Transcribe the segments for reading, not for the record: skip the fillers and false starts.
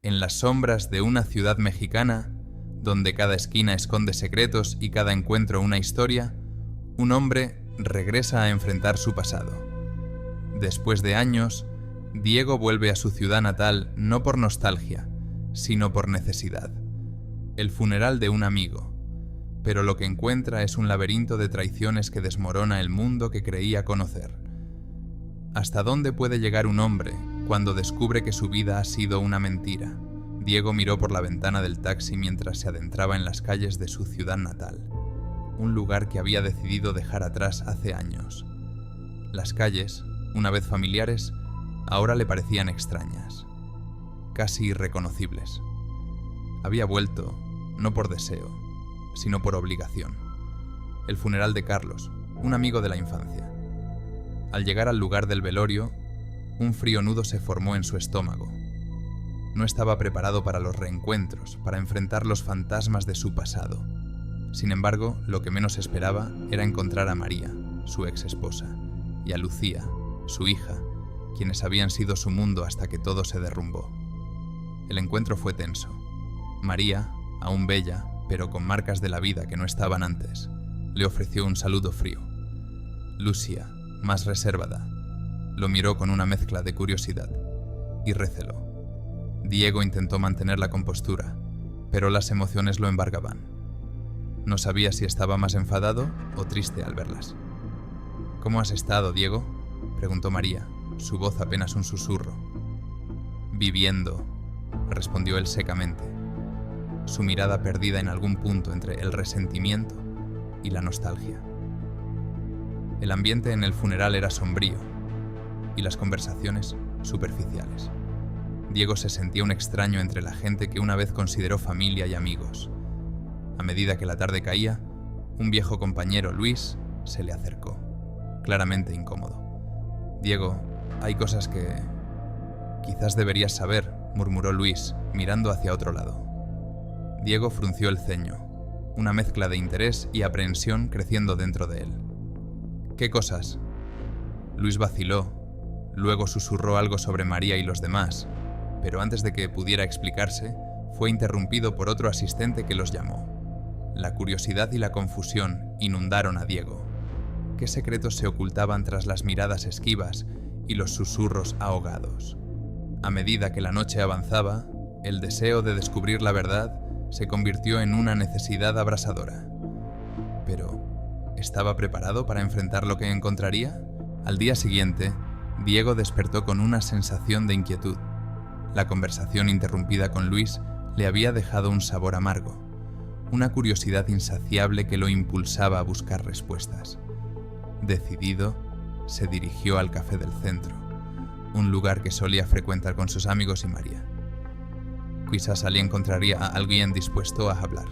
En las sombras de una ciudad mexicana, donde cada esquina esconde secretos y cada encuentro una historia, un hombre regresa a enfrentar su pasado. Después de años, Diego vuelve a su ciudad natal no por nostalgia, sino por necesidad. El funeral de un amigo, pero lo que encuentra es un laberinto de traiciones que desmorona el mundo que creía conocer. ¿Hasta dónde puede llegar un hombre cuando descubre que su vida ha sido una mentira? Diego miró por la ventana del taxi mientras se adentraba en las calles de su ciudad natal, un lugar que había decidido dejar atrás hace años. Las calles, una vez familiares, ahora le parecían extrañas, casi irreconocibles. Había vuelto, no por deseo, sino por obligación. El funeral de Carlos, un amigo de la infancia. Al llegar al lugar del velorio, un frío nudo se formó en su estómago. No estaba preparado para los reencuentros, para enfrentar los fantasmas de su pasado. Sin embargo, lo que menos esperaba era encontrar a María, su ex esposa, y a Lucía, su hija, quienes habían sido su mundo hasta que todo se derrumbó. El encuentro fue tenso. María, aún bella, pero con marcas de la vida que no estaban antes, le ofreció un saludo frío. Lucía, más reservada, lo miró con una mezcla de curiosidad y recelo. Diego intentó mantener la compostura, pero las emociones lo embargaban. No sabía si estaba más enfadado o triste al verlas. «¿Cómo has estado, Diego?», preguntó María, su voz apenas un susurro. «Viviendo», respondió él secamente, su mirada perdida en algún punto entre el resentimiento y la nostalgia. El ambiente en el funeral era sombrío y las conversaciones superficiales. Diego se sentía un extraño entre la gente que una vez consideró familia y amigos. A medida que la tarde caía, un viejo compañero, Luis, se le acercó, claramente incómodo. «Diego, hay cosas que quizás deberías saber», murmuró Luis, mirando hacia otro lado. Diego frunció el ceño, una mezcla de interés y aprehensión creciendo dentro de él. «¿Qué cosas?». Luis vaciló, luego susurró algo sobre María y los demás, pero antes de que pudiera explicarse, fue interrumpido por otro asistente que los llamó. La curiosidad y la confusión inundaron a Diego. ¿Qué secretos se ocultaban tras las miradas esquivas y los susurros ahogados? A medida que la noche avanzaba, el deseo de descubrir la verdad se convirtió en una necesidad abrasadora. Pero, ¿estaba preparado para enfrentar lo que encontraría? Al día siguiente, Diego despertó con una sensación de inquietud. La conversación interrumpida con Luis le había dejado un sabor amargo, una curiosidad insaciable que lo impulsaba a buscar respuestas. Decidido, se dirigió al café del centro, un lugar que solía frecuentar con sus amigos y María. Quizás allí encontraría a alguien dispuesto a hablar.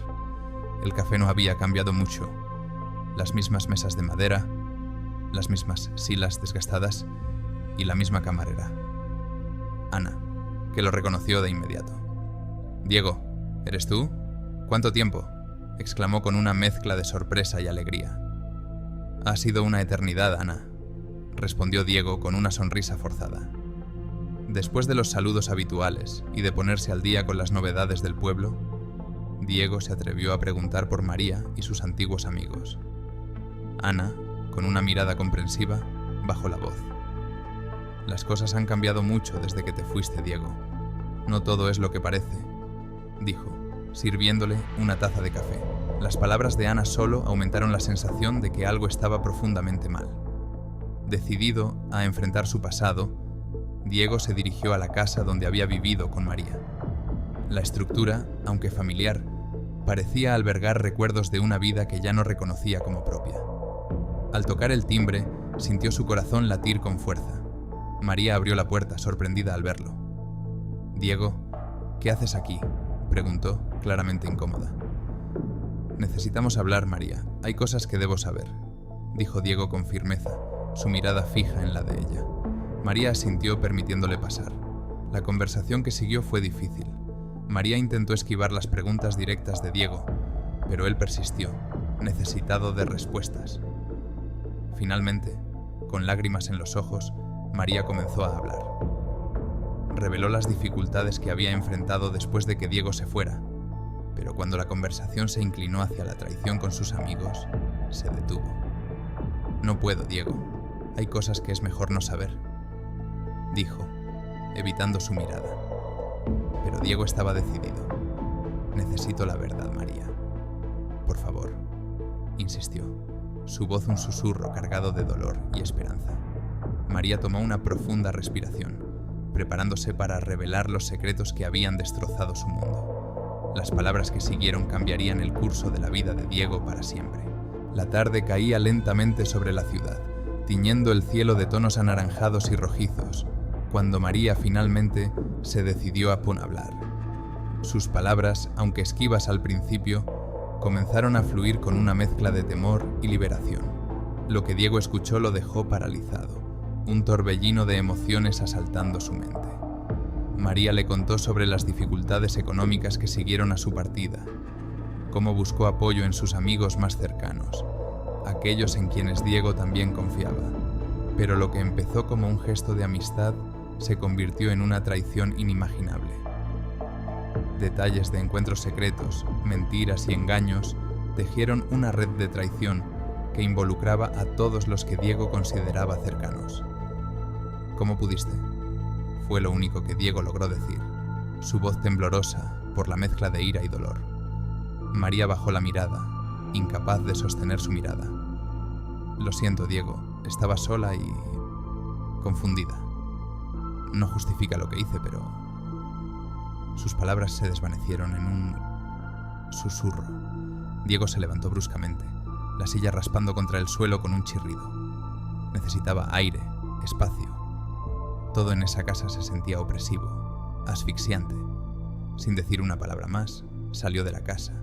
El café no había cambiado mucho. Las mismas mesas de madera, las mismas sillas desgastadas y la misma camarera. Ana, que lo reconoció de inmediato. «Diego, ¿eres tú? ¿Cuánto tiempo?», exclamó con una mezcla de sorpresa y alegría. «Ha sido una eternidad, Ana», respondió Diego con una sonrisa forzada. Después de los saludos habituales y de ponerse al día con las novedades del pueblo, Diego se atrevió a preguntar por María y sus antiguos amigos. Ana, con una mirada comprensiva, bajó la voz. «Las cosas han cambiado mucho desde que te fuiste, Diego. No todo es lo que parece», dijo, sirviéndole una taza de café. Las palabras de Ana solo aumentaron la sensación de que algo estaba profundamente mal. Decidido a enfrentar su pasado, Diego se dirigió a la casa donde había vivido con María. La estructura, aunque familiar, parecía albergar recuerdos de una vida que ya no reconocía como propia. Al tocar el timbre, sintió su corazón latir con fuerza. María abrió la puerta, sorprendida al verlo. «Diego, ¿qué haces aquí?», preguntó, claramente incómoda. «Necesitamos hablar, María. Hay cosas que debo saber», dijo Diego con firmeza, su mirada fija en la de ella. María asintió permitiéndole pasar. La conversación que siguió fue difícil. María intentó esquivar las preguntas directas de Diego, pero él persistió, necesitado de respuestas. Finalmente, con lágrimas en los ojos, María comenzó a hablar. reveló las dificultades que había enfrentado después de que Diego se fuera, pero cuando la conversación se inclinó hacia la traición con sus amigos, se detuvo. «No puedo, Diego. Hay cosas que es mejor no saber», dijo, evitando su mirada. Pero Diego estaba decidido. «Necesito la verdad, María. Por favor», insistió, su voz un susurro cargado de dolor y esperanza. María tomó una profunda respiración, preparándose para revelar los secretos que habían destrozado su mundo. Las palabras que siguieron cambiarían el curso de la vida de Diego para siempre. La tarde caía lentamente sobre la ciudad, tiñendo el cielo de tonos anaranjados y rojizos, cuando María finalmente se decidió a hablar. Sus palabras, aunque esquivas al principio, comenzaron a fluir con una mezcla de temor y liberación. Lo que Diego escuchó lo dejó paralizado, un torbellino de emociones asaltando su mente. María le contó sobre las dificultades económicas que siguieron a su partida, cómo buscó apoyo en sus amigos más cercanos, aquellos en quienes Diego también confiaba, pero lo que empezó como un gesto de amistad se convirtió en una traición inimaginable. Detalles de encuentros secretos, mentiras y engaños tejieron una red de traición que involucraba a todos los que Diego consideraba cercanos. «¿Cómo pudiste?», fue lo único que Diego logró decir, su voz temblorosa por la mezcla de ira y dolor. María bajó la mirada, incapaz de sostener su mirada. «Lo siento, Diego, estaba sola y confundida. No justifica lo que hice, pero...» Sus palabras se desvanecieron en un susurro. Diego se levantó bruscamente, la silla raspando contra el suelo con un chirrido. Necesitaba aire, espacio. Todo en esa casa se sentía opresivo, asfixiante. Sin decir una palabra más, salió de la casa,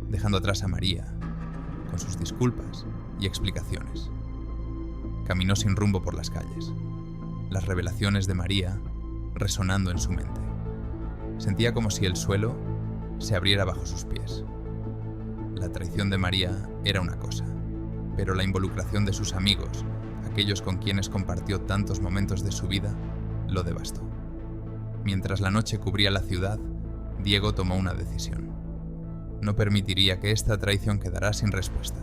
dejando atrás a María, con sus disculpas y explicaciones. Caminó sin rumbo por las calles, las revelaciones de María resonando en su mente. Sentía como si el suelo se abriera bajo sus pies. La traición de María era una cosa, pero la involucración de sus amigos, aquellos con quienes compartió tantos momentos de su vida, lo devastó. Mientras la noche cubría la ciudad, Diego tomó una decisión. No permitiría que esta traición quedara sin respuesta.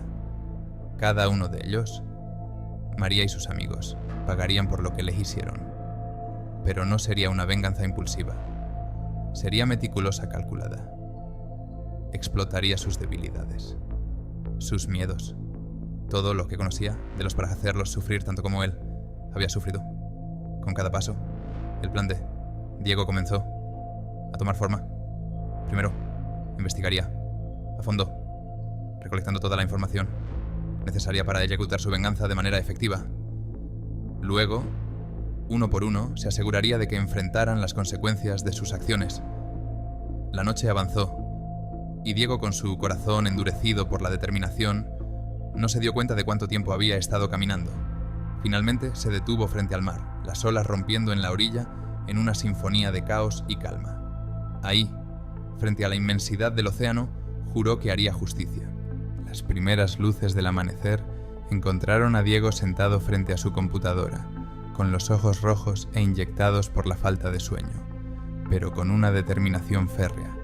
Cada uno de ellos, María y sus amigos, pagarían por lo que le hicieron. Pero no sería una venganza impulsiva. Sería meticulosa, calculada. Explotaría sus debilidades, sus miedos, todo lo que conocía de los para hacerlos sufrir tanto como él había sufrido. Con cada paso, el plan de Diego comenzó a tomar forma. Primero, investigaría a fondo, recolectando toda la información necesaria para ejecutar su venganza de manera efectiva. Luego, uno por uno, se aseguraría de que enfrentaran las consecuencias de sus acciones. La noche avanzó, y Diego, con su corazón endurecido por la determinación, no se dio cuenta de cuánto tiempo había estado caminando. Finalmente se detuvo frente al mar, las olas rompiendo en la orilla en una sinfonía de caos y calma. Ahí, frente a la inmensidad del océano, juró que haría justicia. Las primeras luces del amanecer encontraron a Diego sentado frente a su computadora, con los ojos rojos e inyectados por la falta de sueño, pero con una determinación férrea.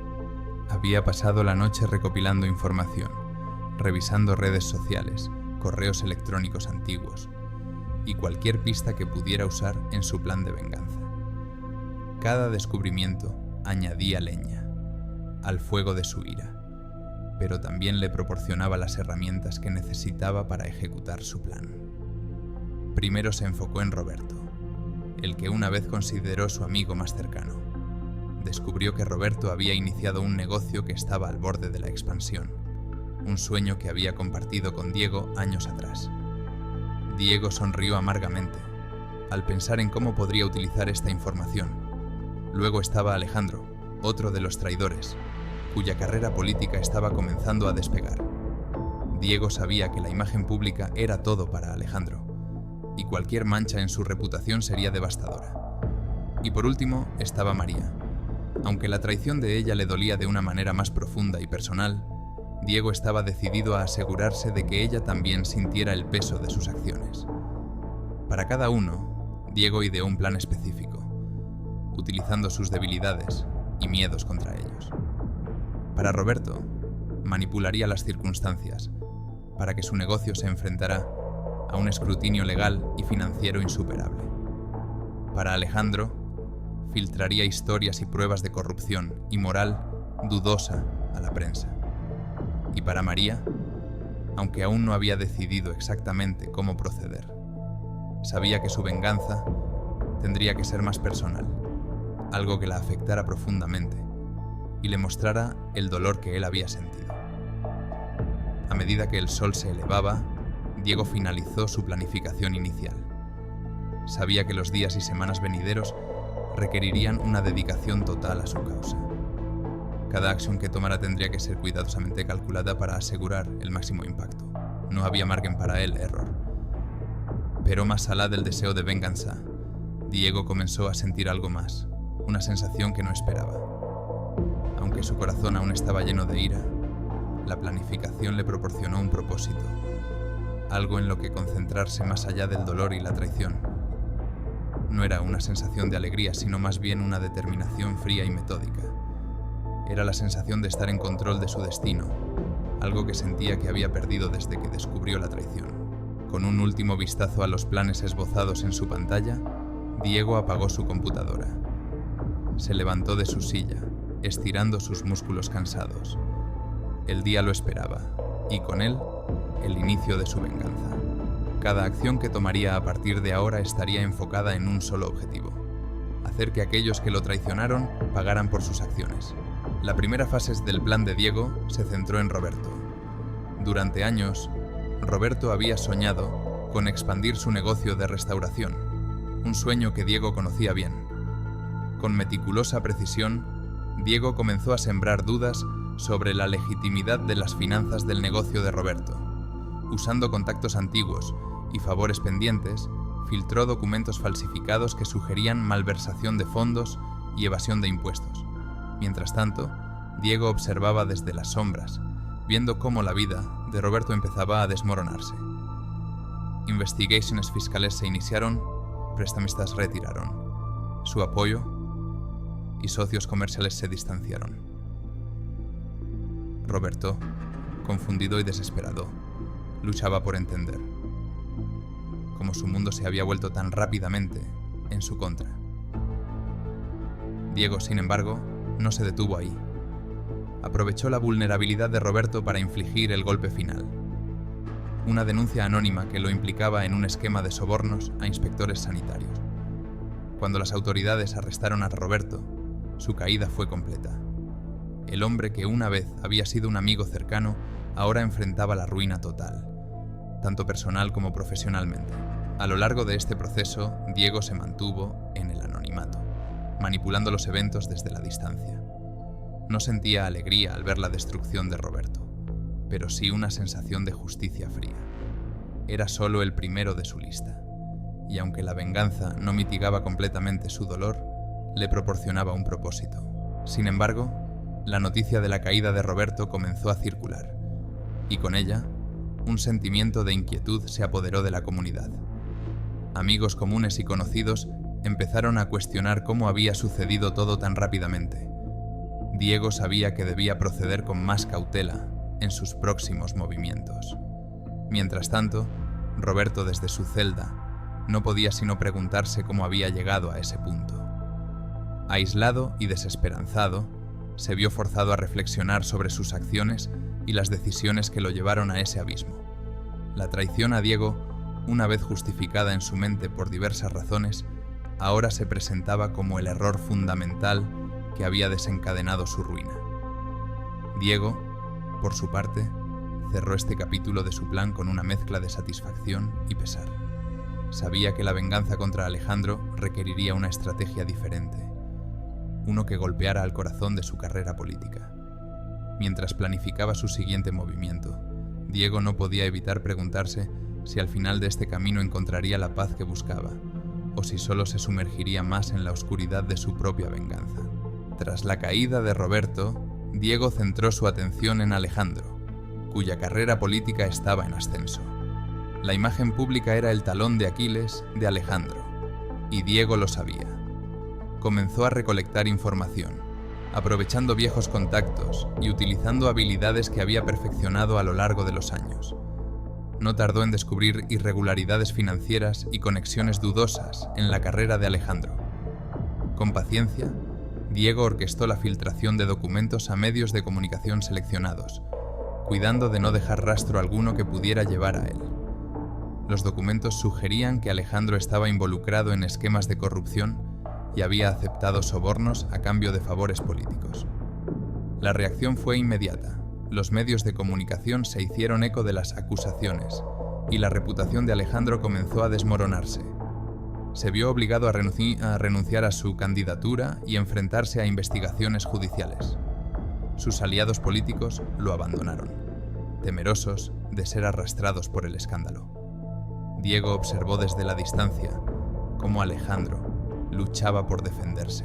Había pasado la noche recopilando información, revisando redes sociales, correos electrónicos antiguos y cualquier pista que pudiera usar en su plan de venganza. Cada descubrimiento añadía leña al fuego de su ira, pero también le proporcionaba las herramientas que necesitaba para ejecutar su plan. Primero se enfocó en Roberto, el que una vez consideró su amigo más cercano. Descubrió que Roberto había iniciado un negocio que estaba al borde de la expansión, un sueño que había compartido con Diego años atrás. Diego sonrió amargamente al pensar en cómo podría utilizar esta información. Luego estaba Alejandro, otro de los traidores, cuya carrera política estaba comenzando a despegar. Diego sabía que la imagen pública era todo para Alejandro, y cualquier mancha en su reputación sería devastadora. Y por último estaba María. Aunque la traición de ella le dolía de una manera más profunda y personal, Diego estaba decidido a asegurarse de que ella también sintiera el peso de sus acciones. Para cada uno, Diego ideó un plan específico. utilizando sus debilidades y miedos contra ellos. Para Roberto, manipularía las circunstancias para que su negocio se enfrentara a un escrutinio legal y financiero insuperable. Para Alejandro, filtraría historias y pruebas de corrupción y moral dudosa a la prensa. Y para María, aunque aún no había decidido exactamente cómo proceder, sabía que su venganza tendría que ser más personal, algo que la afectara profundamente y le mostrara el dolor que él había sentido. A medida que el sol se elevaba, Diego finalizó su planificación inicial. Sabía que los días y semanas venideros requerirían una dedicación total a su causa. Cada acción que tomara tendría que ser cuidadosamente calculada para asegurar el máximo impacto. No había margen para el error. Pero más allá del deseo de venganza, Diego comenzó a sentir algo más, una sensación que no esperaba. Aunque su corazón aún estaba lleno de ira, la planificación le proporcionó un propósito, algo en lo que concentrarse más allá del dolor y la traición. No era una sensación de alegría, sino más bien una determinación fría y metódica. Era la sensación de estar en control de su destino, algo que sentía que había perdido desde que descubrió la traición. Con un último vistazo a los planes esbozados en su pantalla, Diego apagó su computadora. Se levantó de su silla, estirando sus músculos cansados. El día lo esperaba, y con él, el inicio de su venganza. Cada acción que tomaría a partir de ahora estaría enfocada en un solo objetivo: hacer que aquellos que lo traicionaron pagaran por sus acciones. La primera fase del plan de Diego se centró en Roberto. Durante años, Roberto había soñado con expandir su negocio de restauración, un sueño que Diego conocía bien. Con meticulosa precisión, Diego comenzó a sembrar dudas sobre la legitimidad de las finanzas del negocio de Roberto. Usando contactos antiguos y favores pendientes, filtró documentos falsificados que sugerían malversación de fondos y evasión de impuestos. Mientras tanto, Diego observaba desde las sombras, viendo cómo la vida de Roberto empezaba a desmoronarse. Investigaciones fiscales se iniciaron, prestamistas retiraron. Su apoyo y socios comerciales se distanciaron. Roberto, confundido y desesperado, luchaba por entender cómo su mundo se había vuelto tan rápidamente en su contra. Diego, sin embargo, no se detuvo ahí. Aprovechó la vulnerabilidad de Roberto para infligir el golpe final. Una denuncia anónima que lo implicaba en un esquema de sobornos a inspectores sanitarios. Cuando las autoridades arrestaron a Roberto, su caída fue completa. El hombre que una vez había sido un amigo cercano, ahora enfrentaba la ruina total, tanto personal como profesionalmente. A lo largo de este proceso, Diego se mantuvo en el anonimato, manipulando los eventos desde la distancia. No sentía alegría al ver la destrucción de Roberto, pero sí una sensación de justicia fría. Era solo el primero de su lista, y aunque la venganza no mitigaba completamente su dolor, le proporcionaba un propósito. Sin embargo, la noticia de la caída de Roberto comenzó a circular, y con ella, un sentimiento de inquietud se apoderó de la comunidad. Amigos comunes y conocidos empezaron a cuestionar cómo había sucedido todo tan rápidamente. Diego sabía que debía proceder con más cautela en sus próximos movimientos. Mientras tanto, Roberto, desde su celda, no podía sino preguntarse cómo había llegado a ese punto. Aislado y desesperanzado, se vio forzado a reflexionar sobre sus acciones y las decisiones que lo llevaron a ese abismo. La traición a Diego, una vez justificada en su mente por diversas razones, ahora se presentaba como el error fundamental que había desencadenado su ruina. Diego, por su parte, cerró este capítulo de su plan con una mezcla de satisfacción y pesar. Sabía que la venganza contra Alejandro requeriría una estrategia diferente, uno que golpeara al corazón de su carrera política. Mientras planificaba su siguiente movimiento, Diego no podía evitar preguntarse si al final de este camino encontraría la paz que buscaba, o si solo se sumergiría más en la oscuridad de su propia venganza. Tras la caída de Roberto, Diego centró su atención en Alejandro, cuya carrera política estaba en ascenso. La imagen pública era el talón de Aquiles de Alejandro, y Diego lo sabía. comenzó a recolectar información, aprovechando viejos contactos y utilizando habilidades que había perfeccionado a lo largo de los años. No tardó en descubrir irregularidades financieras y conexiones dudosas en la carrera de Alejandro. Con paciencia, Diego orquestó la filtración de documentos a medios de comunicación seleccionados, cuidando de no dejar rastro alguno que pudiera llevar a él. Los documentos sugerían que Alejandro estaba involucrado en esquemas de corrupción y había aceptado sobornos a cambio de favores políticos. La reacción fue inmediata. Los medios de comunicación se hicieron eco de las acusaciones y la reputación de Alejandro comenzó a desmoronarse. Se vio obligado a renunciar a su candidatura y enfrentarse a investigaciones judiciales. Sus aliados políticos lo abandonaron, temerosos de ser arrastrados por el escándalo. Diego observó desde la distancia cómo Alejandro luchaba por defenderse,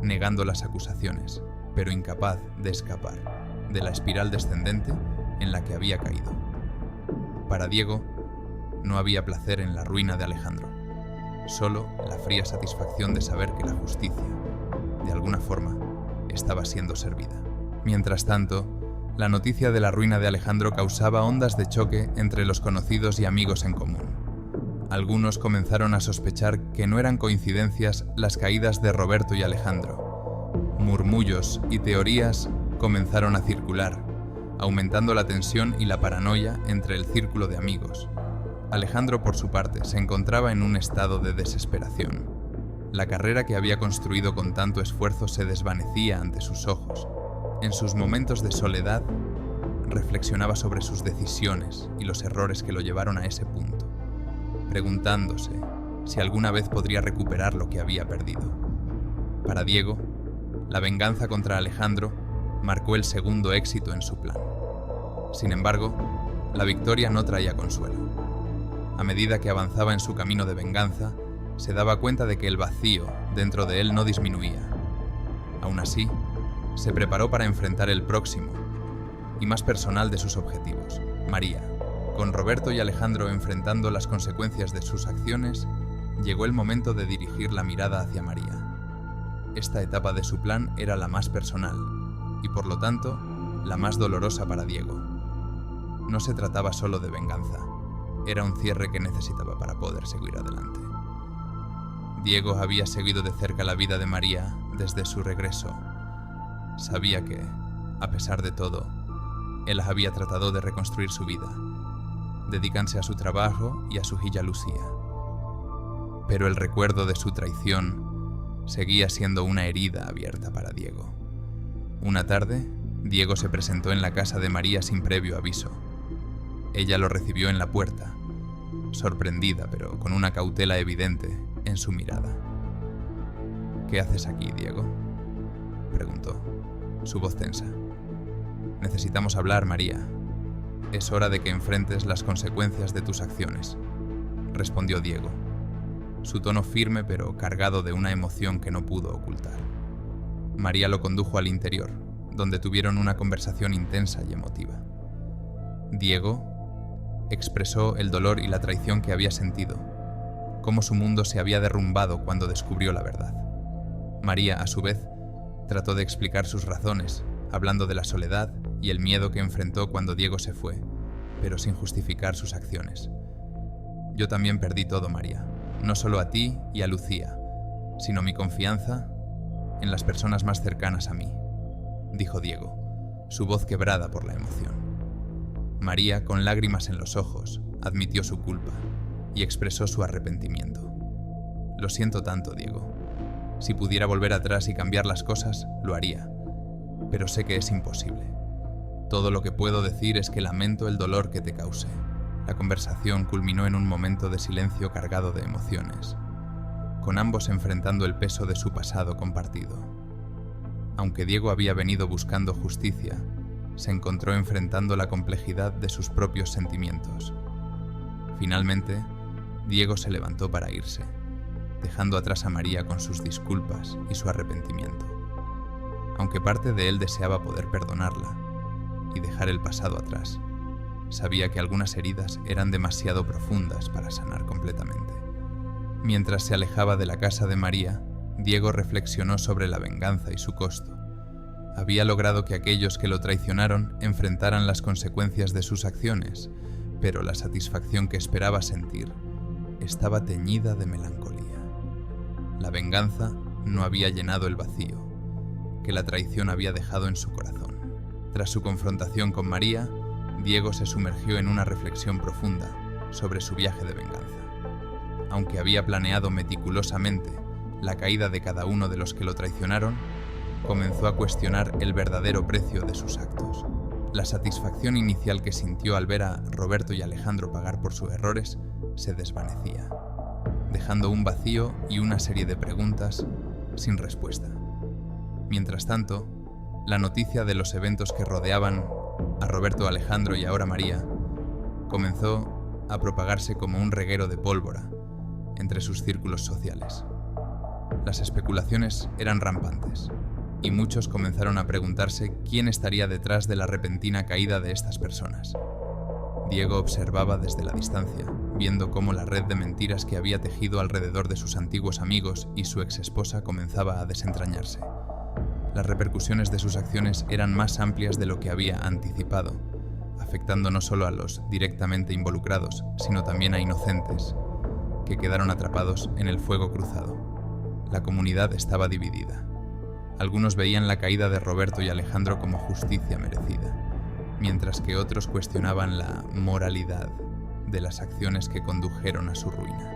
negando las acusaciones, pero incapaz de escapar de la espiral descendente en la que había caído. Para Diego, no había placer en la ruina de Alejandro, solo la fría satisfacción de saber que la justicia, de alguna forma, estaba siendo servida. Mientras tanto, la noticia de la ruina de Alejandro causaba ondas de choque entre los conocidos y amigos en común. Algunos comenzaron a sospechar que no eran coincidencias las caídas de Roberto y Alejandro. Murmullos y teorías comenzaron a circular, aumentando la tensión y la paranoia entre el círculo de amigos. Alejandro, por su parte, se encontraba en un estado de desesperación. La carrera que había construido con tanto esfuerzo se desvanecía ante sus ojos. En sus momentos de soledad, reflexionaba sobre sus decisiones y los errores que lo llevaron a ese punto, preguntándose si alguna vez podría recuperar lo que había perdido. Para Diego, la venganza contra Alejandro marcó el segundo éxito en su plan. Sin embargo, la victoria no traía consuelo. A medida que avanzaba en su camino de venganza, se daba cuenta de que el vacío dentro de él no disminuía. Aún así, se preparó para enfrentar el próximo y más personal de sus objetivos, María. Con Roberto y Alejandro enfrentando las consecuencias de sus acciones, llegó el momento de dirigir la mirada hacia María. Esta etapa de su plan era la más personal y, por lo tanto, la más dolorosa para Diego. No se trataba solo de venganza, era un cierre que necesitaba para poder seguir adelante. Diego había seguido de cerca la vida de María desde su regreso. Sabía que, a pesar de todo, él había tratado de reconstruir su vida, dedicándose a su trabajo y a su hija Lucía. Pero el recuerdo de su traición seguía siendo una herida abierta para Diego. Una tarde, Diego se presentó en la casa de María sin previo aviso. Ella lo recibió en la puerta, sorprendida pero con una cautela evidente en su mirada. «¿Qué haces aquí, Diego?», preguntó, su voz tensa. «Necesitamos hablar, María. Es hora de que enfrentes las consecuencias de tus acciones», respondió Diego, su tono firme pero cargado de una emoción que no pudo ocultar. María lo condujo al interior, donde tuvieron una conversación intensa y emotiva. Diego expresó el dolor y la traición que había sentido, cómo su mundo se había derrumbado cuando descubrió la verdad. María, a su vez, trató de explicar sus razones, hablando de la soledad y el miedo que enfrentó cuando Diego se fue, pero sin justificar sus acciones. «Yo también perdí todo, María, no solo a ti y a Lucía, sino mi confianza en las personas más cercanas a mí», dijo Diego, su voz quebrada por la emoción. María, con lágrimas en los ojos, admitió su culpa y expresó su arrepentimiento. «Lo siento tanto, Diego. Si pudiera volver atrás y cambiar las cosas, lo haría, pero sé que es imposible. Todo lo que puedo decir es que lamento el dolor que te causé». La conversación culminó en un momento de silencio cargado de emociones, con ambos enfrentando el peso de su pasado compartido. Aunque Diego había venido buscando justicia, se encontró enfrentando la complejidad de sus propios sentimientos. Finalmente, Diego se levantó para irse, dejando atrás a María con sus disculpas y su arrepentimiento. Aunque parte de él deseaba poder perdonarla y dejar el pasado atrás, sabía que algunas heridas eran demasiado profundas para sanar completamente. Mientras se alejaba de la casa de María, Diego reflexionó sobre la venganza y su costo. Había logrado que aquellos que lo traicionaron enfrentaran las consecuencias de sus acciones, pero la satisfacción que esperaba sentir estaba teñida de melancolía. La venganza no había llenado el vacío que la traición había dejado en su corazón. Tras su confrontación con María, Diego se sumergió en una reflexión profunda sobre su viaje de venganza. Aunque había planeado meticulosamente la caída de cada uno de los que lo traicionaron, comenzó a cuestionar el verdadero precio de sus actos. La satisfacción inicial que sintió al ver a Roberto y Alejandro pagar por sus errores se desvanecía, dejando un vacío y una serie de preguntas sin respuesta. Mientras tanto, la noticia de los eventos que rodeaban a Roberto, Alejandro y ahora María comenzó a propagarse como un reguero de pólvora entre sus círculos sociales. Las especulaciones eran rampantes y muchos comenzaron a preguntarse quién estaría detrás de la repentina caída de estas personas. Diego observaba desde la distancia, viendo cómo la red de mentiras que había tejido alrededor de sus antiguos amigos y su exesposa comenzaba a desentrañarse. Las repercusiones de sus acciones eran más amplias de lo que había anticipado, afectando no solo a los directamente involucrados, sino también a inocentes, que quedaron atrapados en el fuego cruzado. La comunidad estaba dividida. Algunos veían la caída de Roberto y Alejandro como justicia merecida, mientras que otros cuestionaban la moralidad de las acciones que condujeron a su ruina.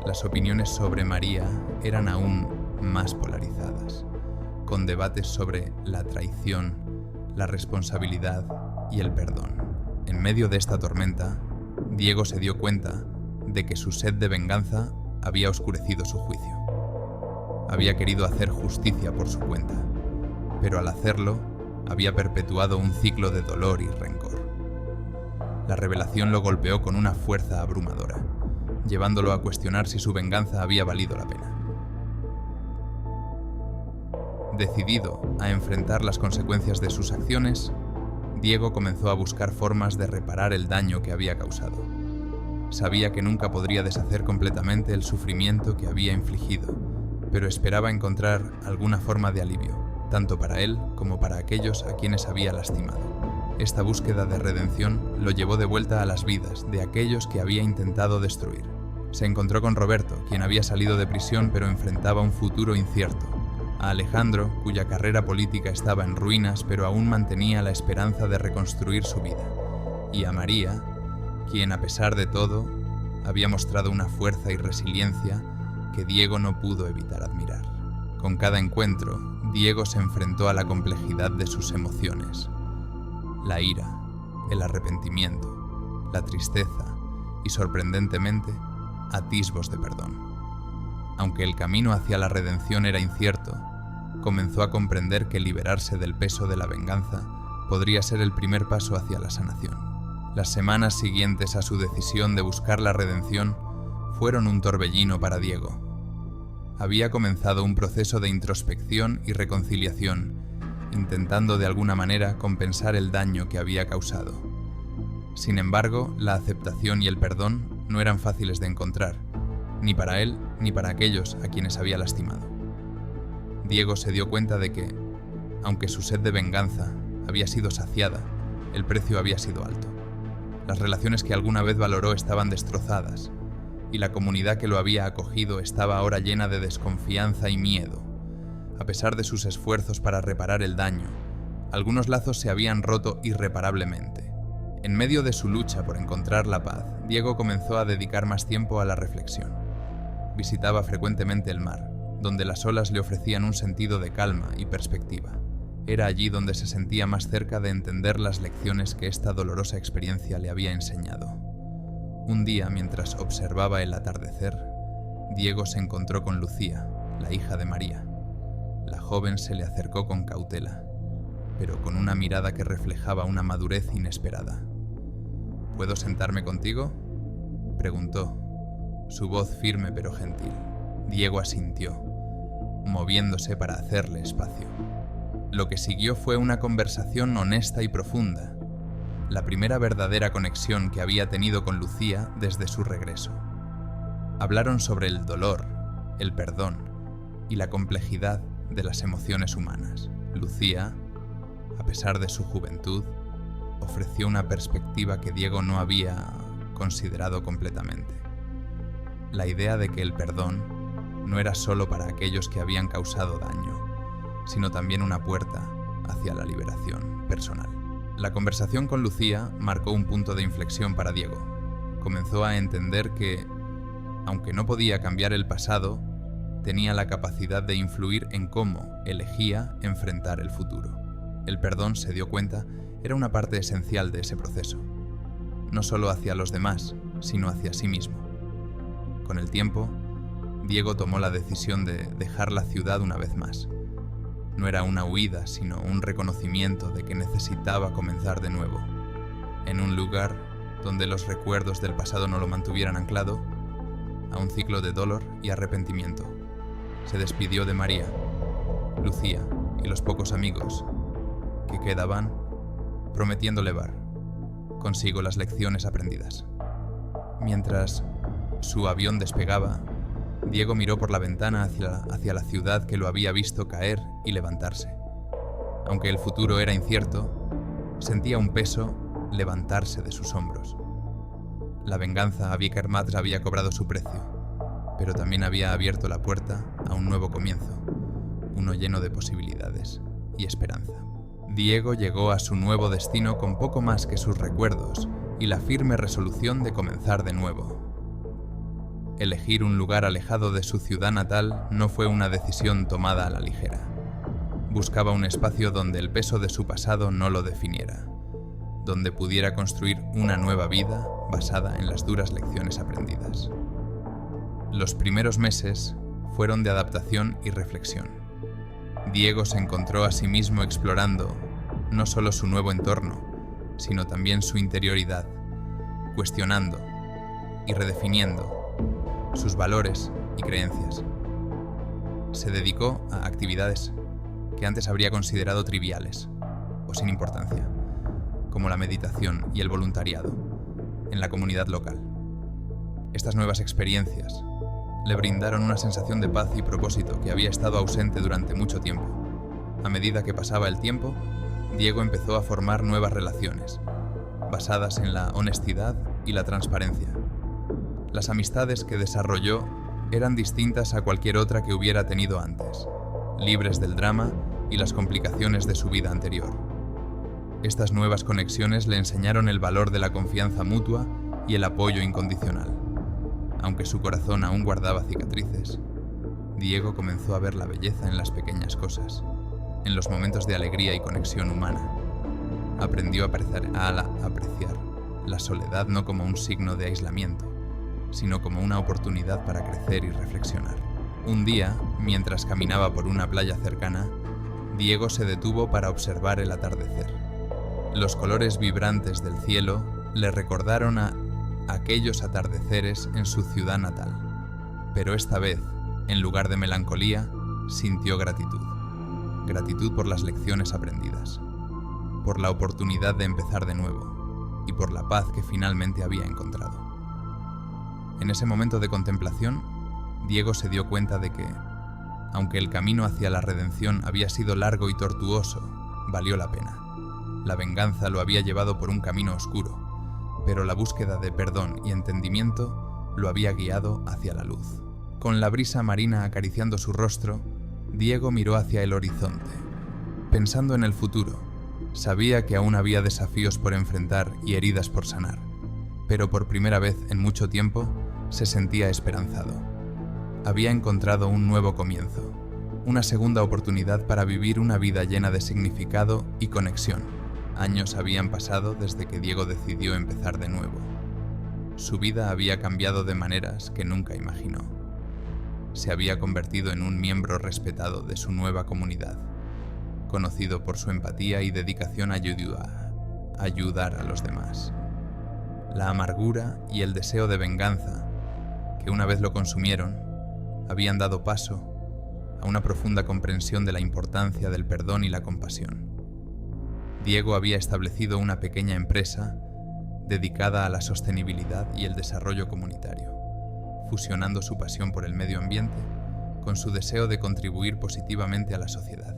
Las opiniones sobre María eran aún más polarizadas, con debates sobre la traición, la responsabilidad y el perdón. En medio de esta tormenta, Diego se dio cuenta de que su sed de venganza había oscurecido su juicio. Había querido hacer justicia por su cuenta, pero al hacerlo, había perpetuado un ciclo de dolor y rencor. La revelación lo golpeó con una fuerza abrumadora, llevándolo a cuestionar si su venganza había valido la pena. Decidido a enfrentar las consecuencias de sus acciones, Diego comenzó a buscar formas de reparar el daño que había causado. Sabía que nunca podría deshacer completamente el sufrimiento que había infligido, pero esperaba encontrar alguna forma de alivio, tanto para él como para aquellos a quienes había lastimado. Esta búsqueda de redención lo llevó de vuelta a las vidas de aquellos que había intentado destruir. Se encontró con Roberto, quien había salido de prisión pero enfrentaba un futuro incierto. A Alejandro, cuya carrera política estaba en ruinas pero aún mantenía la esperanza de reconstruir su vida. Y a María, quien a pesar de todo, había mostrado una fuerza y resiliencia que Diego no pudo evitar admirar. Con cada encuentro, Diego se enfrentó a la complejidad de sus emociones. La ira, el arrepentimiento, la tristeza y, sorprendentemente, atisbos de perdón. Aunque el camino hacia la redención era incierto, comenzó a comprender que liberarse del peso de la venganza podría ser el primer paso hacia la sanación. Las semanas siguientes a su decisión de buscar la redención fueron un torbellino para Diego. Había comenzado un proceso de introspección y reconciliación, intentando de alguna manera compensar el daño que había causado. Sin embargo, la aceptación y el perdón no eran fáciles de encontrar, ni para él ni para aquellos a quienes había lastimado. Diego se dio cuenta de que, aunque su sed de venganza había sido saciada, el precio había sido alto. Las relaciones que alguna vez valoró estaban destrozadas, y la comunidad que lo había acogido estaba ahora llena de desconfianza y miedo. A pesar de sus esfuerzos para reparar el daño, algunos lazos se habían roto irreparablemente. En medio de su lucha por encontrar la paz, Diego comenzó a dedicar más tiempo a la reflexión. Visitaba frecuentemente el mar, donde las olas le ofrecían un sentido de calma y perspectiva. Era allí donde se sentía más cerca de entender las lecciones que esta dolorosa experiencia le había enseñado. Un día, mientras observaba el atardecer, Diego se encontró con Lucía, la hija de María. La joven se le acercó con cautela, pero con una mirada que reflejaba una madurez inesperada. ¿Puedo sentarme contigo?, preguntó, su voz firme pero gentil. Diego asintió, moviéndose para hacerle espacio. Lo que siguió fue una conversación honesta y profunda, la primera verdadera conexión que había tenido con Lucía desde su regreso. Hablaron sobre el dolor, el perdón y la complejidad de las emociones humanas. Lucía, a pesar de su juventud, ofreció una perspectiva que Diego no había considerado completamente. La idea de que el perdón no era solo para aquellos que habían causado daño, sino también una puerta hacia la liberación personal. La conversación con Lucía marcó un punto de inflexión para Diego. Comenzó a entender que, aunque no podía cambiar el pasado, tenía la capacidad de influir en cómo elegía enfrentar el futuro. El perdón, se dio cuenta, era una parte esencial de ese proceso, no solo hacia los demás, sino hacia sí mismo. Con el tiempo, Diego tomó la decisión de dejar la ciudad una vez más. No era una huida, sino un reconocimiento de que necesitaba comenzar de nuevo, en un lugar donde los recuerdos del pasado no lo mantuvieran anclado a un ciclo de dolor y arrepentimiento. Se despidió de María, Lucía y los pocos amigos que quedaban, prometiendo llevar consigo las lecciones aprendidas. Mientras su avión despegaba, Diego miró por la ventana hacia la ciudad que lo había visto caer y levantarse. Aunque el futuro era incierto, sentía un peso levantarse de sus hombros. La venganza a Vikermatz había cobrado su precio, pero también había abierto la puerta a un nuevo comienzo, uno lleno de posibilidades y esperanza. Diego llegó a su nuevo destino con poco más que sus recuerdos y la firme resolución de comenzar de nuevo. Elegir un lugar alejado de su ciudad natal no fue una decisión tomada a la ligera. Buscaba un espacio donde el peso de su pasado no lo definiera, donde pudiera construir una nueva vida basada en las duras lecciones aprendidas. Los primeros meses fueron de adaptación y reflexión. Diego se encontró a sí mismo explorando no solo su nuevo entorno, sino también su interioridad, cuestionando y redefiniendo sus valores y creencias. Se dedicó a actividades que antes habría considerado triviales o sin importancia, como la meditación y el voluntariado en la comunidad local. Estas nuevas experiencias le brindaron una sensación de paz y propósito que había estado ausente durante mucho tiempo. A medida que pasaba el tiempo, Diego empezó a formar nuevas relaciones, basadas en la honestidad y la transparencia. Las amistades que desarrolló eran distintas a cualquier otra que hubiera tenido antes, libres del drama y las complicaciones de su vida anterior. Estas nuevas conexiones le enseñaron el valor de la confianza mutua y el apoyo incondicional. Aunque su corazón aún guardaba cicatrices, Diego comenzó a ver la belleza en las pequeñas cosas, en los momentos de alegría y conexión humana. Aprendió a apreciar la soledad no como un signo de aislamiento, sino como una oportunidad para crecer y reflexionar. Un día, mientras caminaba por una playa cercana, Diego se detuvo para observar el atardecer. Los colores vibrantes del cielo le recordaron a aquellos atardeceres en su ciudad natal, pero esta vez, en lugar de melancolía, sintió gratitud. Gratitud por las lecciones aprendidas, por la oportunidad de empezar de nuevo y por la paz que finalmente había encontrado. En ese momento de contemplación, Diego se dio cuenta de que, aunque el camino hacia la redención había sido largo y tortuoso, valió la pena. La venganza lo había llevado por un camino oscuro, pero la búsqueda de perdón y entendimiento lo había guiado hacia la luz. Con la brisa marina acariciando su rostro, Diego miró hacia el horizonte. Pensando en el futuro, sabía que aún había desafíos por enfrentar y heridas por sanar, pero por primera vez en mucho tiempo se sentía esperanzado. Había encontrado un nuevo comienzo, una segunda oportunidad para vivir una vida llena de significado y conexión. Años habían pasado desde que Diego decidió empezar de nuevo. Su vida había cambiado de maneras que nunca imaginó. Se había convertido en un miembro respetado de su nueva comunidad, conocido por su empatía y dedicación a ayudar a los demás. La amargura y el deseo de venganza, que una vez lo consumieron, habían dado paso a una profunda comprensión de la importancia del perdón y la compasión. Diego había establecido una pequeña empresa dedicada a la sostenibilidad y el desarrollo comunitario, fusionando su pasión por el medio ambiente con su deseo de contribuir positivamente a la sociedad.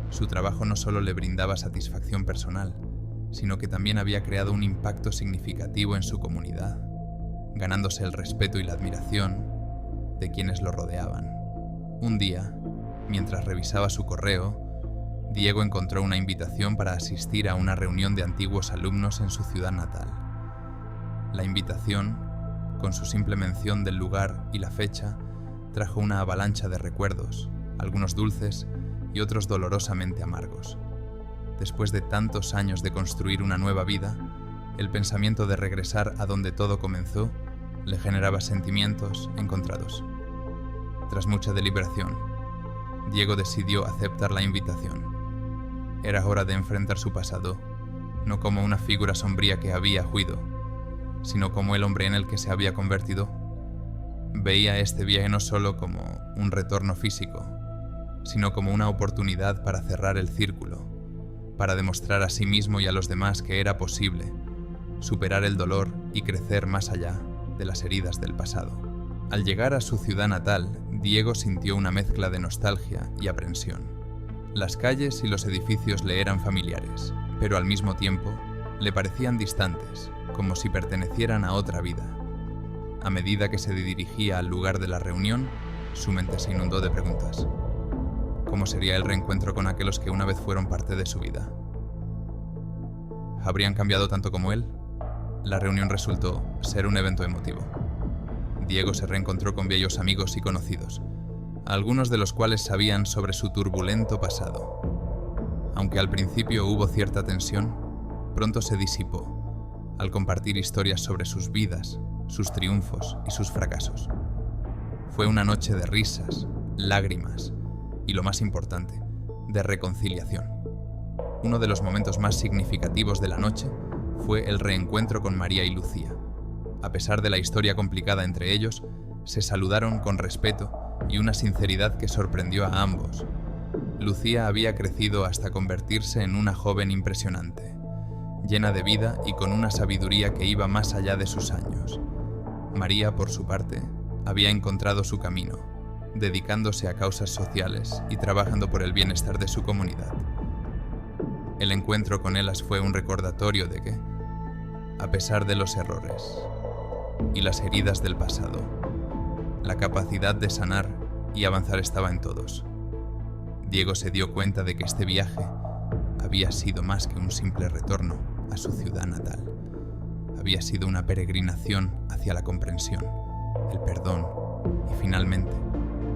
Su trabajo no solo le brindaba satisfacción personal, sino que también había creado un impacto significativo en su comunidad, ganándose el respeto y la admiración de quienes lo rodeaban. Un día, mientras revisaba su correo, Diego encontró una invitación para asistir a una reunión de antiguos alumnos en su ciudad natal. La invitación, con su simple mención del lugar y la fecha, trajo una avalancha de recuerdos, algunos dulces y otros dolorosamente amargos. Después de tantos años de construir una nueva vida, el pensamiento de regresar a donde todo comenzó le generaba sentimientos encontrados. Tras mucha deliberación, Diego decidió aceptar la invitación. Era hora de enfrentar su pasado, no como una figura sombría que había huido, sino como el hombre en el que se había convertido. Veía este viaje no solo como un retorno físico, sino como una oportunidad para cerrar el círculo, para demostrar a sí mismo y a los demás que era posible superar el dolor y crecer más allá de las heridas del pasado. Al llegar a su ciudad natal, Diego sintió una mezcla de nostalgia y aprensión. Las calles y los edificios le eran familiares, pero al mismo tiempo le parecían distantes, como si pertenecieran a otra vida. A medida que se dirigía al lugar de la reunión, su mente se inundó de preguntas. ¿Cómo sería el reencuentro con aquellos que una vez fueron parte de su vida? ¿Habrían cambiado tanto como él? La reunión resultó ser un evento emotivo. Diego se reencontró con viejos amigos y conocidos, algunos de los cuales sabían sobre su turbulento pasado. Aunque al principio hubo cierta tensión, pronto se disipó al compartir historias sobre sus vidas, sus triunfos y sus fracasos. Fue una noche de risas, lágrimas y, lo más importante, de reconciliación. Uno de los momentos más significativos de la noche fue el reencuentro con María y Lucía. A pesar de la historia complicada entre ellos, se saludaron con respeto y una sinceridad que sorprendió a ambos. Lucía había crecido hasta convertirse en una joven impresionante, llena de vida y con una sabiduría que iba más allá de sus años. María, por su parte, había encontrado su camino, dedicándose a causas sociales y trabajando por el bienestar de su comunidad. El encuentro con ellas fue un recordatorio de que, a pesar de los errores y las heridas del pasado, la capacidad de sanar y avanzar estaba en todos. Diego se dio cuenta de que este viaje había sido más que un simple retorno a su ciudad natal. Había sido una peregrinación hacia la comprensión, el perdón y, finalmente,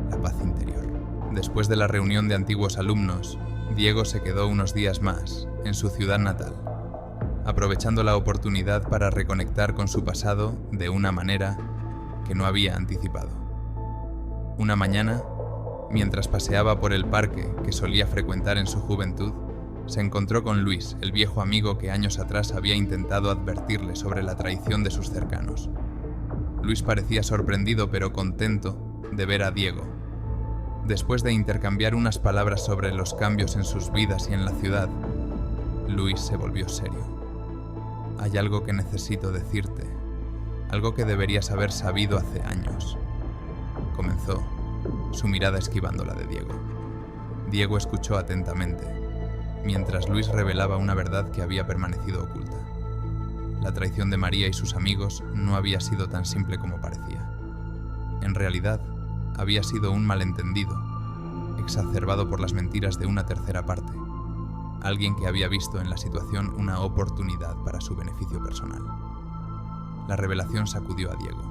la paz interior. Después de la reunión de antiguos alumnos, Diego se quedó unos días más en su ciudad natal, aprovechando la oportunidad para reconectar con su pasado de una manera que no había anticipado. Una mañana, mientras paseaba por el parque que solía frecuentar en su juventud, se encontró con Luis, el viejo amigo que años atrás había intentado advertirle sobre la traición de sus cercanos. Luis parecía sorprendido pero contento de ver a Diego. Después de intercambiar unas palabras sobre los cambios en sus vidas y en la ciudad, Luis se volvió serio. Hay algo que necesito decirte, algo que deberías haber sabido hace años. Comenzó, su mirada esquivando la de Diego. Diego escuchó atentamente, mientras Luis revelaba una verdad que había permanecido oculta. La traición de María y sus amigos no había sido tan simple como parecía. En realidad, había sido un malentendido, exacerbado por las mentiras de una tercera parte, alguien que había visto en la situación una oportunidad para su beneficio personal. La revelación sacudió a Diego.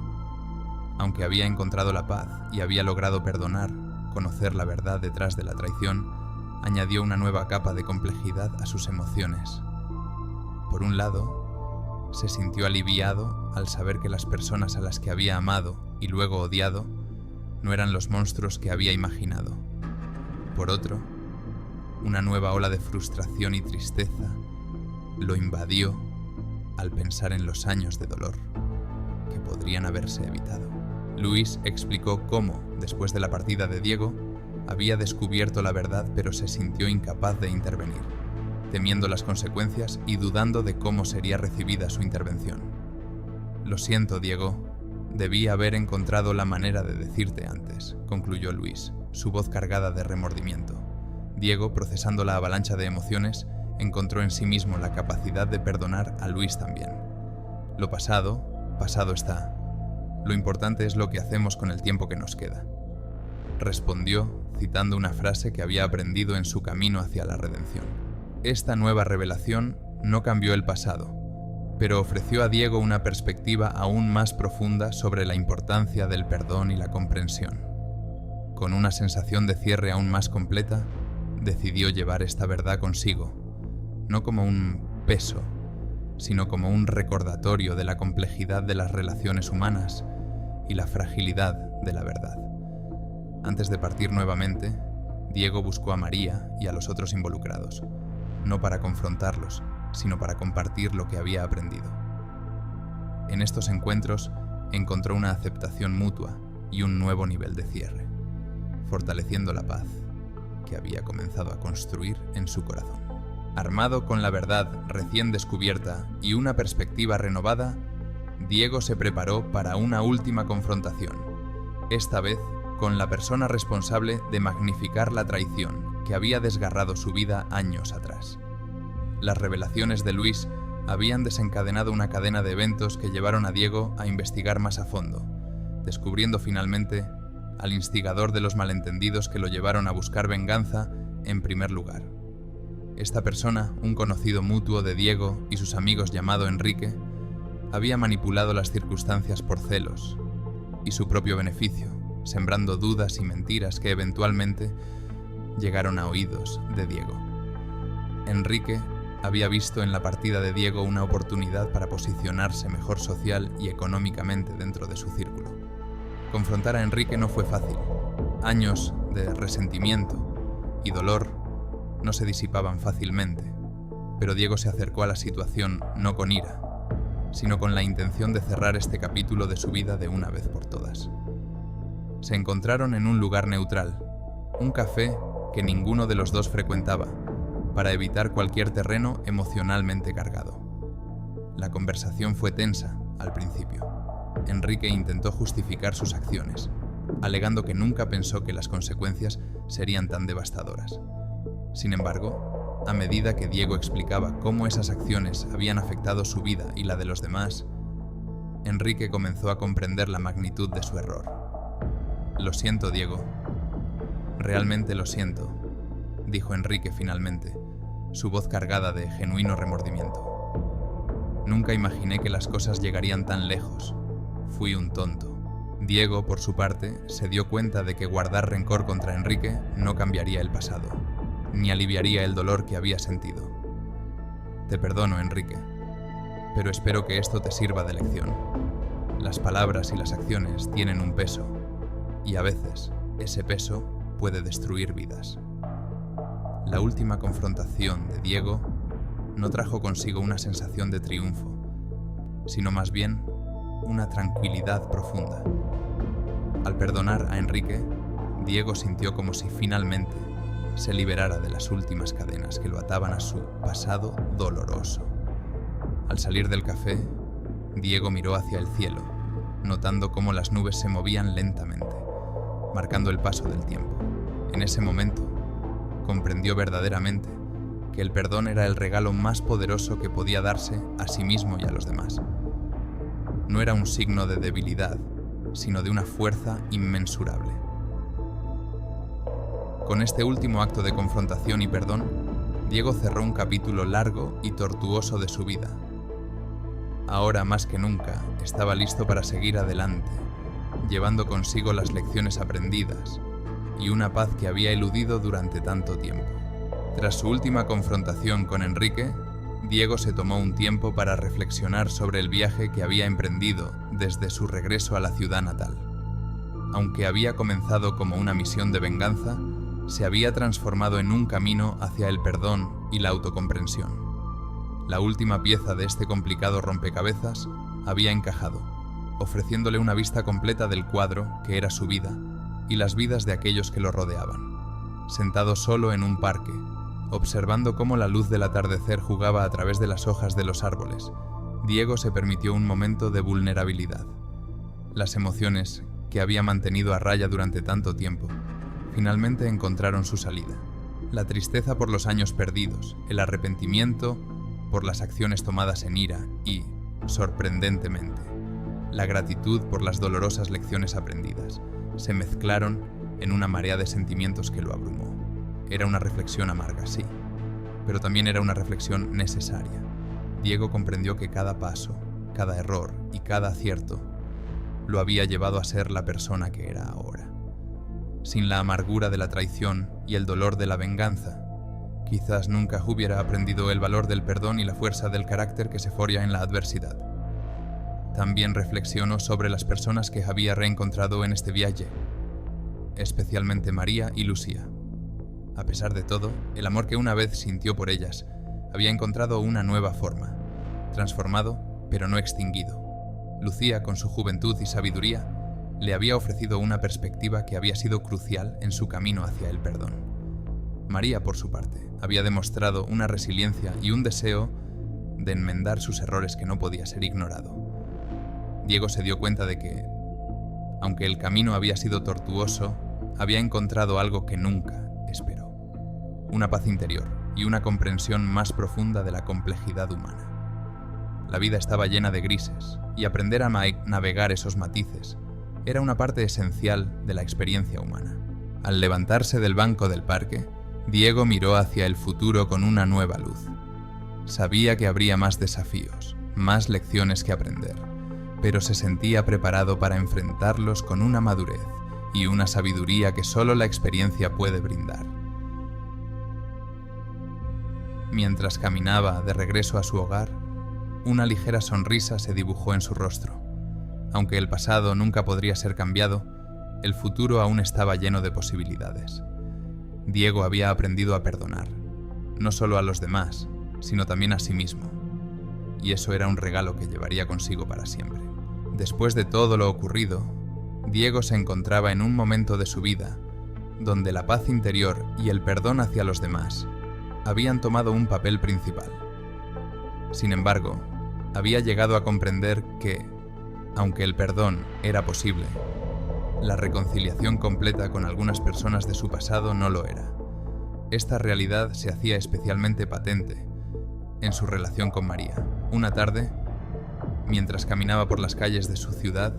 Aunque había encontrado la paz y había logrado perdonar, conocer la verdad detrás de la traición añadió una nueva capa de complejidad a sus emociones. Por un lado, se sintió aliviado al saber que las personas a las que había amado y luego odiado no eran los monstruos que había imaginado. Por otro, una nueva ola de frustración y tristeza lo invadió al pensar en los años de dolor que podrían haberse evitado. Luis explicó cómo, después de la partida de Diego, había descubierto la verdad pero se sintió incapaz de intervenir, temiendo las consecuencias y dudando de cómo sería recibida su intervención. «Lo siento, Diego», Debí haber encontrado la manera de decirte antes, concluyó Luis, su voz cargada de remordimiento. Diego, procesando la avalancha de emociones, encontró en sí mismo la capacidad de perdonar a Luis también. Lo pasado, pasado está. Lo importante es lo que hacemos con el tiempo que nos queda. Respondió, citando una frase que había aprendido en su camino hacia la redención. Esta nueva revelación no cambió el pasado, pero ofreció a Diego una perspectiva aún más profunda sobre la importancia del perdón y la comprensión. Con una sensación de cierre aún más completa, decidió llevar esta verdad consigo, no como un peso, sino como un recordatorio de la complejidad de las relaciones humanas y la fragilidad de la verdad. Antes de partir nuevamente, Diego buscó a María y a los otros involucrados, no para confrontarlos, sino para compartir lo que había aprendido. En estos encuentros encontró una aceptación mutua y un nuevo nivel de cierre, fortaleciendo la paz que había comenzado a construir en su corazón. Armado con la verdad recién descubierta y una perspectiva renovada, Diego se preparó para una última confrontación, esta vez con la persona responsable de magnificar la traición que había desgarrado su vida años atrás. Las revelaciones de Luis habían desencadenado una cadena de eventos que llevaron a Diego a investigar más a fondo, descubriendo finalmente al instigador de los malentendidos que lo llevaron a buscar venganza en primer lugar. Esta persona, un conocido mutuo de Diego y sus amigos llamado Enrique, había manipulado las circunstancias por celos y su propio beneficio, sembrando dudas y mentiras que eventualmente llegaron a oídos de Diego. Enrique había visto en la partida de Diego una oportunidad para posicionarse mejor social y económicamente dentro de su círculo. Confrontar a Enrique no fue fácil. Años de resentimiento y dolor no se disipaban fácilmente, pero Diego se acercó a la situación no con ira, sino con la intención de cerrar este capítulo de su vida de una vez por todas. Se encontraron en un lugar neutral, un café que ninguno de los dos frecuentaba, para evitar cualquier terreno emocionalmente cargado. La conversación fue tensa al principio. Enrique intentó justificar sus acciones, alegando que nunca pensó que las consecuencias serían tan devastadoras. Sin embargo, a medida que Diego explicaba cómo esas acciones habían afectado su vida y la de los demás, Enrique comenzó a comprender la magnitud de su error. «Lo siento, Diego. Realmente lo siento», dijo Enrique finalmente, su voz cargada de genuino remordimiento. «Nunca imaginé que las cosas llegarían tan lejos. Fui un tonto». Diego, por su parte, se dio cuenta de que guardar rencor contra Enrique no cambiaría el pasado, ni aliviaría el dolor que había sentido. «Te perdono, Enrique, pero espero que esto te sirva de lección. Las palabras y las acciones tienen un peso, y a veces ese peso puede destruir vidas». La última confrontación de Diego no trajo consigo una sensación de triunfo, sino más bien una tranquilidad profunda. Al perdonar a Enrique, Diego sintió como si finalmente se liberara de las últimas cadenas que lo ataban a su pasado doloroso. Al salir del café, Diego miró hacia el cielo, notando cómo las nubes se movían lentamente, marcando el paso del tiempo. En ese momento, comprendió verdaderamente que el perdón era el regalo más poderoso que podía darse a sí mismo y a los demás. No era un signo de debilidad, sino de una fuerza inmensurable. Con este último acto de confrontación y perdón, Diego cerró un capítulo largo y tortuoso de su vida. Ahora más que nunca estaba listo para seguir adelante, llevando consigo las lecciones aprendidas y una paz que había eludido durante tanto tiempo. Tras su última confrontación con Enrique, Diego se tomó un tiempo para reflexionar sobre el viaje que había emprendido desde su regreso a la ciudad natal. Aunque había comenzado como una misión de venganza, se había transformado en un camino hacia el perdón y la autocomprensión. La última pieza de este complicado rompecabezas había encajado, ofreciéndole una vista completa del cuadro que era su vida y las vidas de aquellos que lo rodeaban. Sentado solo en un parque, observando cómo la luz del atardecer jugaba a través de las hojas de los árboles, Diego se permitió un momento de vulnerabilidad. Las emociones que había mantenido a raya durante tanto tiempo finalmente encontraron su salida. La tristeza por los años perdidos, el arrepentimiento por las acciones tomadas en ira y, sorprendentemente, la gratitud por las dolorosas lecciones aprendidas se mezclaron en una marea de sentimientos que lo abrumó. Era una reflexión amarga, sí, pero también era una reflexión necesaria. Diego comprendió que cada paso, cada error y cada acierto lo había llevado a ser la persona que era ahora. Sin la amargura de la traición y el dolor de la venganza, quizás nunca hubiera aprendido el valor del perdón y la fuerza del carácter que se forja en la adversidad. También reflexionó sobre las personas que había reencontrado en este viaje, especialmente María y Lucía. A pesar de todo, el amor que una vez sintió por ellas había encontrado una nueva forma, transformado pero no extinguido. Lucía, con su juventud y sabiduría, le había ofrecido una perspectiva que había sido crucial en su camino hacia el perdón. María, por su parte, había demostrado una resiliencia y un deseo de enmendar sus errores que no podía ser ignorado. Diego se dio cuenta de que, aunque el camino había sido tortuoso, había encontrado algo que nunca esperó: una paz interior y una comprensión más profunda de la complejidad humana. La vida estaba llena de grises, y aprender a navegar esos matices era una parte esencial de la experiencia humana. Al levantarse del banco del parque, Diego miró hacia el futuro con una nueva luz. Sabía que habría más desafíos, más lecciones que aprender, pero se sentía preparado para enfrentarlos con una madurez y una sabiduría que solo la experiencia puede brindar. Mientras caminaba de regreso a su hogar, una ligera sonrisa se dibujó en su rostro. Aunque el pasado nunca podría ser cambiado, el futuro aún estaba lleno de posibilidades. Diego había aprendido a perdonar, no solo a los demás, sino también a sí mismo, y eso era un regalo que llevaría consigo para siempre. Después de todo lo ocurrido, Diego se encontraba en un momento de su vida donde la paz interior y el perdón hacia los demás habían tomado un papel principal. Sin embargo, había llegado a comprender que, aunque el perdón era posible, la reconciliación completa con algunas personas de su pasado no lo era. Esta realidad se hacía especialmente patente en su relación con María. Una tarde, mientras caminaba por las calles de su ciudad,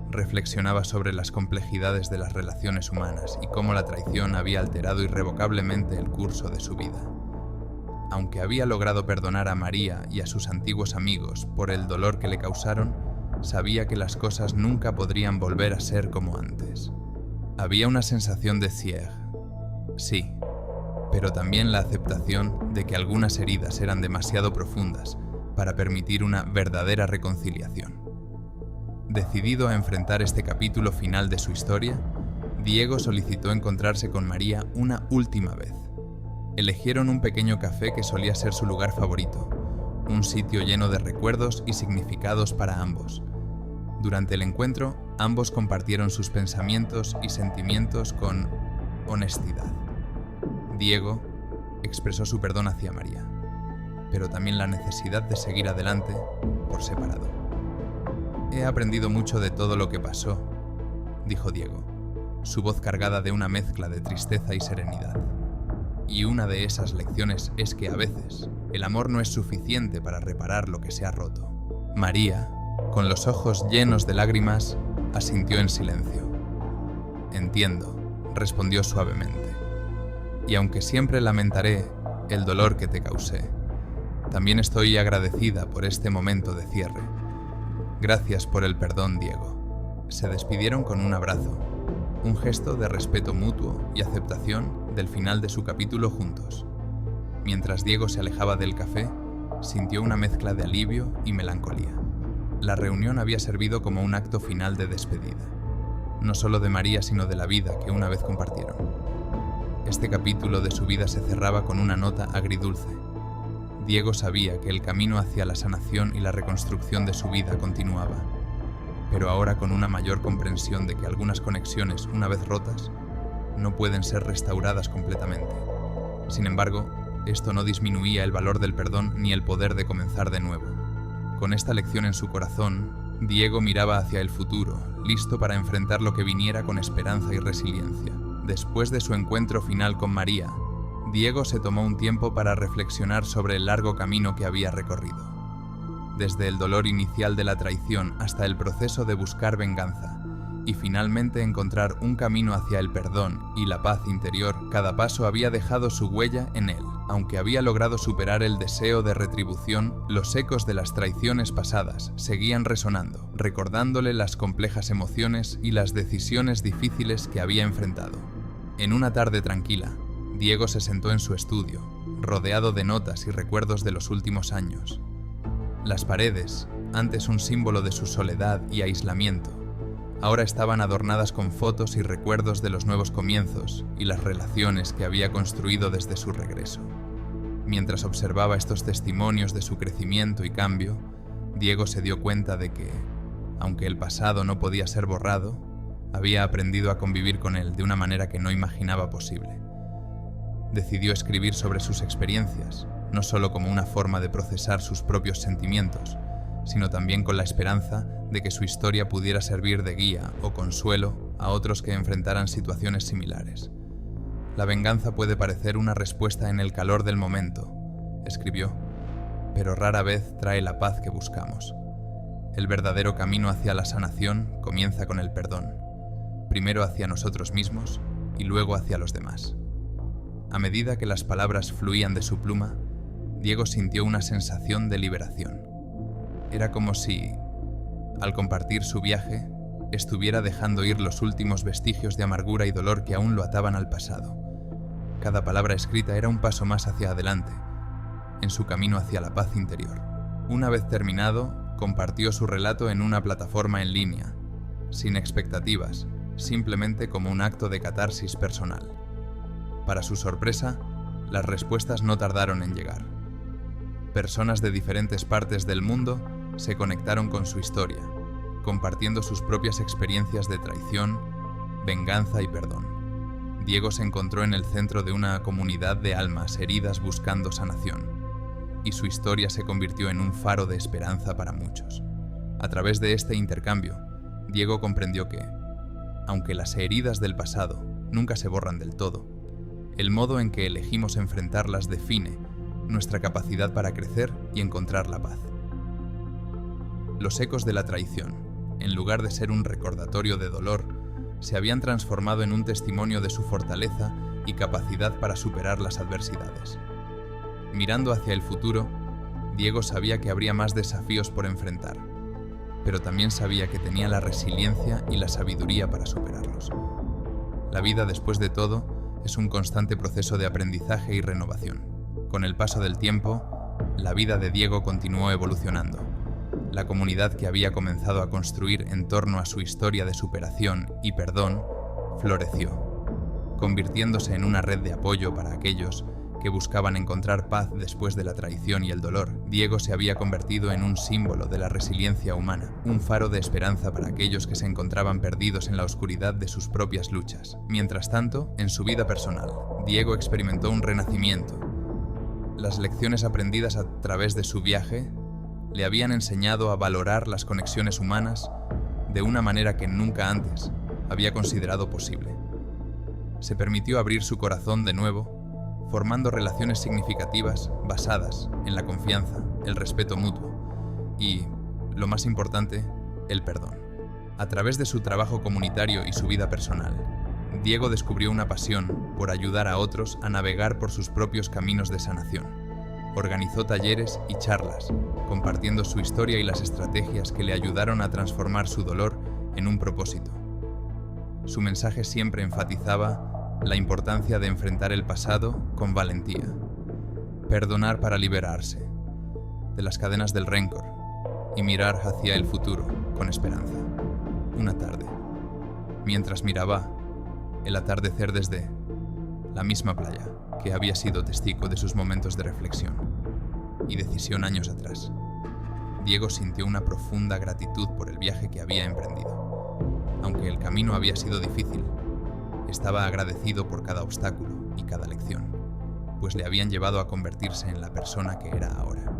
reflexionaba sobre las complejidades de las relaciones humanas y cómo la traición había alterado irrevocablemente el curso de su vida. Aunque había logrado perdonar a María y a sus antiguos amigos por el dolor que le causaron, sabía que las cosas nunca podrían volver a ser como antes. Había una sensación de cierre, sí, pero también la aceptación de que algunas heridas eran demasiado profundas para permitir una verdadera reconciliación. Decidido a enfrentar este capítulo final de su historia, Diego solicitó encontrarse con María una última vez. Eligieron un pequeño café que solía ser su lugar favorito, un sitio lleno de recuerdos y significados para ambos. Durante el encuentro, ambos compartieron sus pensamientos y sentimientos con honestidad. Diego expresó su perdón hacia María, pero también la necesidad de seguir adelante por separado. «He aprendido mucho de todo lo que pasó», dijo Diego, su voz cargada de una mezcla de tristeza y serenidad. «Y una de esas lecciones es que a veces el amor no es suficiente para reparar lo que se ha roto». María, con los ojos llenos de lágrimas, asintió en silencio. «Entiendo», respondió suavemente. «Y aunque siempre lamentaré el dolor que te causé, también estoy agradecida por este momento de cierre. Gracias por el perdón, Diego». Se despidieron con un abrazo, un gesto de respeto mutuo y aceptación del final de su capítulo juntos. Mientras Diego se alejaba del café, sintió una mezcla de alivio y melancolía. La reunión había servido como un acto final de despedida, no solo de María, sino de la vida que una vez compartieron. Este capítulo de su vida se cerraba con una nota agridulce. Diego sabía que el camino hacia la sanación y la reconstrucción de su vida continuaba, pero ahora con una mayor comprensión de que algunas conexiones, una vez rotas, no pueden ser restauradas completamente. Sin embargo, esto no disminuía el valor del perdón ni el poder de comenzar de nuevo. Con esta lección en su corazón, Diego miraba hacia el futuro, listo para enfrentar lo que viniera con esperanza y resiliencia. Después de su encuentro final con María, Diego se tomó un tiempo para reflexionar sobre el largo camino que había recorrido. Desde el dolor inicial de la traición hasta el proceso de buscar venganza y finalmente encontrar un camino hacia el perdón y la paz interior, cada paso había dejado su huella en él. Aunque había logrado superar el deseo de retribución, los ecos de las traiciones pasadas seguían resonando, recordándole las complejas emociones y las decisiones difíciles que había enfrentado. En una tarde tranquila, Diego se sentó en su estudio, rodeado de notas y recuerdos de los últimos años. Las paredes, antes un símbolo de su soledad y aislamiento, ahora estaban adornadas con fotos y recuerdos de los nuevos comienzos y las relaciones que había construido desde su regreso. Mientras observaba estos testimonios de su crecimiento y cambio, Diego se dio cuenta de que, aunque el pasado no podía ser borrado, había aprendido a convivir con él de una manera que no imaginaba posible. Decidió escribir sobre sus experiencias, no solo como una forma de procesar sus propios sentimientos, sino también con la esperanza de que su historia pudiera servir de guía o consuelo a otros que enfrentaran situaciones similares. La venganza puede parecer una respuesta en el calor del momento, escribió, pero rara vez trae la paz que buscamos. El verdadero camino hacia la sanación comienza con el perdón, primero hacia nosotros mismos y luego hacia los demás. A medida que las palabras fluían de su pluma, Diego sintió una sensación de liberación. Era como si, al compartir su viaje, estuviera dejando ir los últimos vestigios de amargura y dolor que aún lo ataban al pasado. Cada palabra escrita era un paso más hacia adelante, en su camino hacia la paz interior. Una vez terminado, compartió su relato en una plataforma en línea, sin expectativas, simplemente como un acto de catarsis personal. Para su sorpresa, las respuestas no tardaron en llegar. Personas de diferentes partes del mundo se conectaron con su historia, compartiendo sus propias experiencias de traición, venganza y perdón. Diego se encontró en el centro de una comunidad de almas heridas buscando sanación, y su historia se convirtió en un faro de esperanza para muchos. A través de este intercambio, Diego comprendió que, aunque las heridas del pasado nunca se borran del todo, el modo en que elegimos enfrentarlas define nuestra capacidad para crecer y encontrar la paz. Los ecos de la traición, en lugar de ser un recordatorio de dolor, se habían transformado en un testimonio de su fortaleza y capacidad para superar las adversidades. Mirando hacia el futuro, Diego sabía que habría más desafíos por enfrentar, pero también sabía que tenía la resiliencia y la sabiduría para superarlos. La vida, después de todo, es un constante proceso de aprendizaje y renovación. Con el paso del tiempo, la vida de Diego continuó evolucionando. La comunidad que había comenzado a construir en torno a su historia de superación y perdón floreció, convirtiéndose en una red de apoyo para aquellos que buscaban encontrar paz después de la traición y el dolor. Diego se había convertido en un símbolo de la resiliencia humana, un faro de esperanza para aquellos que se encontraban perdidos en la oscuridad de sus propias luchas. Mientras tanto, en su vida personal, Diego experimentó un renacimiento. Las lecciones aprendidas a través de su viaje le habían enseñado a valorar las conexiones humanas de una manera que nunca antes había considerado posible. Se permitió abrir su corazón de nuevo, formando relaciones significativas basadas en la confianza, el respeto mutuo y, lo más importante, el perdón. A través de su trabajo comunitario y su vida personal, Diego descubrió una pasión por ayudar a otros a navegar por sus propios caminos de sanación. Organizó talleres y charlas, compartiendo su historia y las estrategias que le ayudaron a transformar su dolor en un propósito. Su mensaje siempre enfatizaba la importancia de enfrentar el pasado con valentía, perdonar para liberarse de las cadenas del rencor y mirar hacia el futuro con esperanza. Una tarde, mientras miraba el atardecer desde la misma playa que había sido testigo de sus momentos de reflexión y decisión años atrás, Diego sintió una profunda gratitud por el viaje que había emprendido. Aunque el camino había sido difícil, estaba agradecido por cada obstáculo y cada lección, pues le habían llevado a convertirse en la persona que era ahora.